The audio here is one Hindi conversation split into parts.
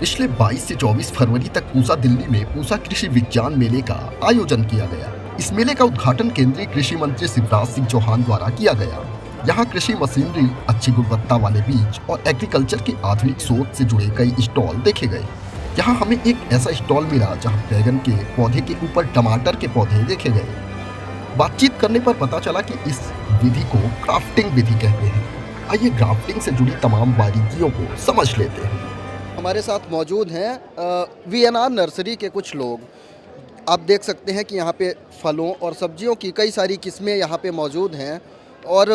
पिछले 22 से 24 फरवरी तक पूसा दिल्ली में पूसा कृषि विज्ञान मेले का आयोजन किया गया। इस मेले का उद्घाटन केंद्रीय कृषि मंत्री शिवराज सिंह चौहान द्वारा किया गया। यहाँ कृषि मशीनरी, अच्छी गुणवत्ता वाले बीज और एग्रीकल्चर की आधुनिक सोच से जुड़े कई स्टॉल देखे गए। यहाँ हमें एक ऐसा स्टॉल मिला जहाँ बैगन के पौधे के ऊपर टमाटर के पौधे देखे गए। बातचीत करने पर पता चला कि इस विधि को ग्राफ्टिंग विधि कहते हैं। आइए ग्राफ्टिंग से जुड़ी तमाम बारीकियों को समझ लेते हैं। हमारे साथ मौजूद हैं वीएनआर नर्सरी के कुछ लोग। आप देख सकते हैं कि यहाँ पे फलों और सब्जियों की कई सारी किस्में यहाँ पे मौजूद हैं और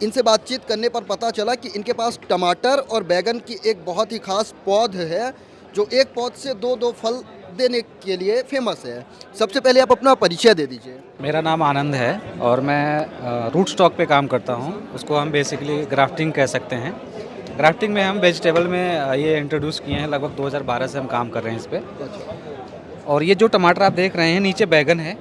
इनसे बातचीत करने पर पता चला कि इनके पास टमाटर और बैगन की एक बहुत ही खास पौध है जो एक पौध से दो फल देने के लिए फेमस है। सबसे पहले आप अपना परिचय दे दीजिए। मेरा नाम आनंद है और मैं रूट स्टॉक पे काम करता हूँ। उसको हम बेसिकली ग्राफ्टिंग कह सकते हैं। ग्राफ्टिंग में हम वेजिटेबल में ये इंट्रोड्यूस किए हैं, लगभग 2012 से हम काम कर रहे हैं इस पर। और ये जो टमाटर आप देख रहे हैं, नीचे बैगन है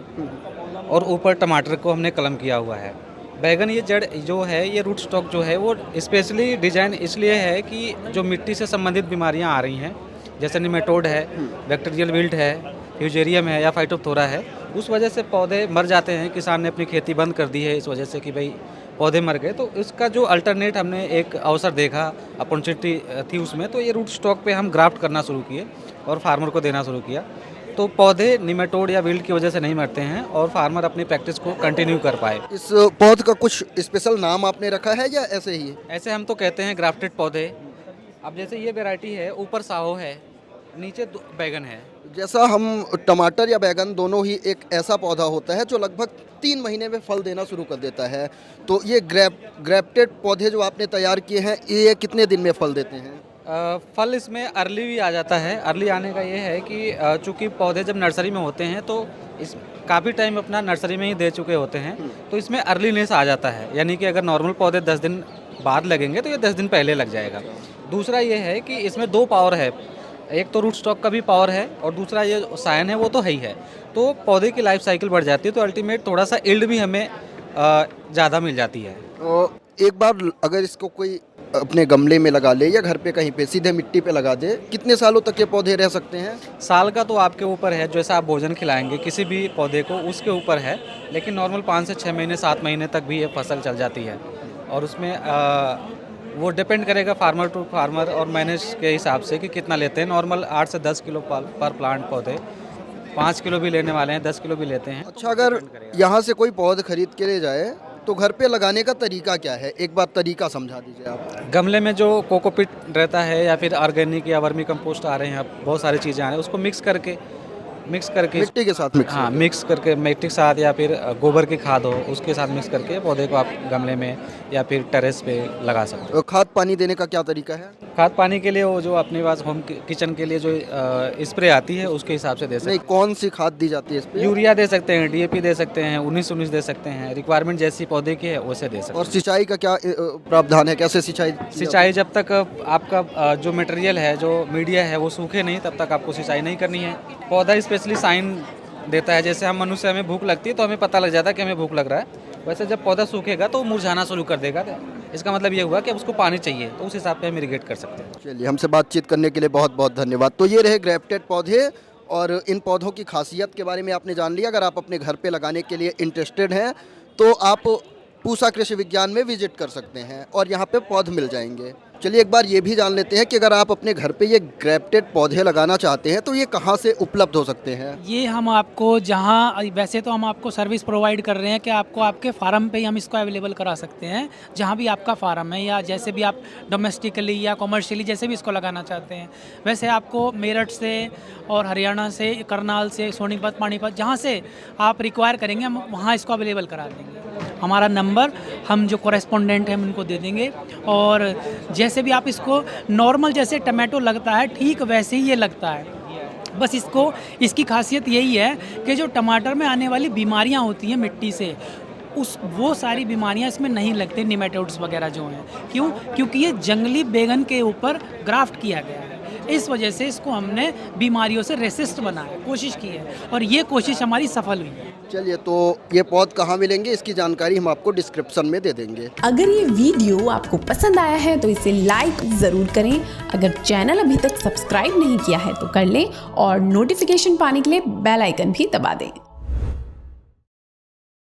और ऊपर टमाटर को हमने कलम किया हुआ है। बैगन ये जड़ जो है, ये रूट स्टॉक जो है वो स्पेशली डिजाइन इसलिए है कि जो मिट्टी से संबंधित बीमारियां आ रही हैं, जैसे निमेटोड है, बैक्टीरियल विल्ट है, फ्यूजेरियम है या फाइटोप्थोरा है, उस वजह से पौधे मर जाते हैं। किसान ने अपनी खेती बंद कर दी है इस वजह से कि भाई पौधे मर गए। तो इसका जो अल्टरनेट हमने एक अवसर देखा, अपॉर्चुनिटी थी उसमें, तो ये रूट स्टॉक पे हम ग्राफ्ट करना शुरू किए और फार्मर को देना शुरू किया। तो पौधे निमेटोड या विल्ट की वजह से नहीं मरते हैं और फार्मर अपनी प्रैक्टिस को कंटिन्यू कर पाए। इस पौध का कुछ स्पेशल नाम आपने रखा है या ऐसे ही? ऐसे हम तो कहते हैं ग्राफ्टेड पौधे। अब जैसे ये वैरायटी है, ऊपर साहो है, नीचे बैगन है। जैसा हम टमाटर या बैगन दोनों ही एक ऐसा पौधा होता है जो लगभग 3 महीने में फल देना शुरू कर देता है। तो ये ग्रेफ्टेड पौधे जो आपने तैयार किए हैं, ये कितने दिन में फल देते हैं? फल इसमें अर्ली भी आ जाता है। अर्ली आने का ये है कि चूंकि पौधे जब नर्सरी में होते हैं तो इस काफ़ी टाइम अपना नर्सरी में ही दे चुके होते हैं, तो इसमें अर्लीनेस आ जाता है। यानी कि अगर नॉर्मल पौधे 10 दिन बाद लगेंगे तो ये 10 दिन पहले लग जाएगा। दूसरा ये है कि इसमें 2 पावर है, एक तो रूट स्टॉक का भी पावर है और दूसरा ये सायन है, वो तो है ही है। तो पौधे की लाइफ साइकिल बढ़ जाती है, तो अल्टीमेट थोड़ा सा यील्ड भी हमें ज़्यादा मिल जाती है। और एक बार अगर इसको कोई अपने गमले में लगा ले या घर पे कहीं पे सीधे मिट्टी पे लगा दे, कितने सालों तक ये पौधे रह सकते हैं? साल का तो आपके ऊपर है, जैसा आप भोजन खिलाएंगे किसी भी पौधे को उसके ऊपर है, लेकिन नॉर्मल 5 से 6 महीने 7 महीने तक भी ये फसल चल जाती है। और उसमें वो डिपेंड करेगा फार्मर टू फार्मर और मैनेज के हिसाब से कि कितना लेते हैं। नॉर्मल 8 से 10 किलो पर प्लांट पौधे, 5 किलो भी लेने वाले हैं, 10 किलो भी लेते हैं। अच्छा, अगर यहाँ से कोई पौध खरीद के ले जाए तो घर पे लगाने का तरीका क्या है? एक बार तरीका समझा दीजिए आप। गमले में जो कोकोपीट रहता है या फिर ऑर्गेनिक या वर्मी कंपोस्ट आ रहे हैं, अब बहुत सारी चीज़ें आ रही हैं, उसको मिक्स करके मिट्टी के साथ मिक्स? हाँ, मिक्स करके मिट्टी के साथ या फिर गोबर की खाद हो उसके साथ मिक्स करके पौधे को आप गमले में या फिर टेरेस पे लगा सकते हो। खाद पानी देने का क्या तरीका है? खाद पानी के लिए वो जो अपने पास होम किचन के लिए जो स्प्रे आती है उसके हिसाब से दे सकते नहीं, कौन सी खाद दी जाती है इस पे? यूरिया दे सकते हैं, डीएपी दे सकते हैं, 19-19 दे सकते हैं, रिक्वायरमेंट जैसी पौधे की है वैसे दे सकते हैं। और सिंचाई का क्या प्रावधान है? कैसे सिंचाई? सिंचाई जब तक आपका जो मटेरियल है, जो मीडिया है, वो सूखे नहीं तब तक आपको सिंचाई नहीं करनी है। पौधा स्पेशली साइन देता है, जैसे हम मनुष्य हमें भूख लगती है तो हमें पता लग जाता है कि हमें भूख लग रहा है, वैसे जब पौधा सूखेगा तो मुरझाना शुरू कर देगा। इसका मतलब ये हुआ कि अब उसको पानी चाहिए, तो उस हिसाब से हम इरिगेट कर सकते हैं। चलिए, हमसे बातचीत करने के लिए बहुत बहुत धन्यवाद। तो ये रहे ग्रेफ्टेड पौधे और इन पौधों की खासियत के बारे में आपने जान लिया। अगर आप अपने घर पे लगाने के लिए इंटरेस्टेड हैं तो आप पूसा कृषि विज्ञान में विजिट कर सकते हैं और यहाँ पे पौध मिल जाएंगे। चलिए एक बार ये भी जान लेते हैं कि अगर आप अपने घर पे ये ग्रेफ्टेड पौधे लगाना चाहते हैं तो ये कहाँ से उपलब्ध हो सकते हैं? ये हम आपको जहाँ वैसे तो हम आपको सर्विस प्रोवाइड कर रहे हैं कि आपको आपके फार्म पे ही हम इसको अवेलेबल करा सकते हैं, जहाँ भी आपका फार्म है या जैसे भी आप डोमेस्टिकली या कॉमर्शियली जैसे भी इसको लगाना चाहते हैं। वैसे आपको मेरठ से और हरियाणा से, करनाल से, सोनीपत, पानीपत, जहाँ से आप रिक्वायर करेंगे हम वहाँ इसको अवेलेबल करा देंगे। हमारा नंबर हम जो कॉरेस्पोंडेंट हैं हम उनको दे देंगे। और जैसे भी आप इसको नॉर्मल जैसे टमाटो लगता है ठीक वैसे ही ये लगता है, बस इसकी खासियत यही है कि जो टमाटर में आने वाली बीमारियां होती हैं मिट्टी से, वो सारी बीमारियां इसमें नहीं लगती, निमेटोड्स वगैरह जो हैं। क्यों? क्योंकि ये जंगली बैगन के ऊपर ग्राफ्ट किया गया है। इस वजह से इसको हमने बीमारियों से रेसिस्ट बनाया, कोशिश की है और ये कोशिश हमारी सफल हुई है। चलिए, तो ये पौध कहाँ मिलेंगे इसकी जानकारी हम आपको डिस्क्रिप्शन में दे देंगे। अगर ये वीडियो आपको पसंद आया है तो इसे लाइक ज़रूर करें। अगर चैनल अभी तक सब्सक्राइब नहीं किया है तो कर लें और नोटिफिकेशन पाने के लिए बेल आइकन भी दबा दें।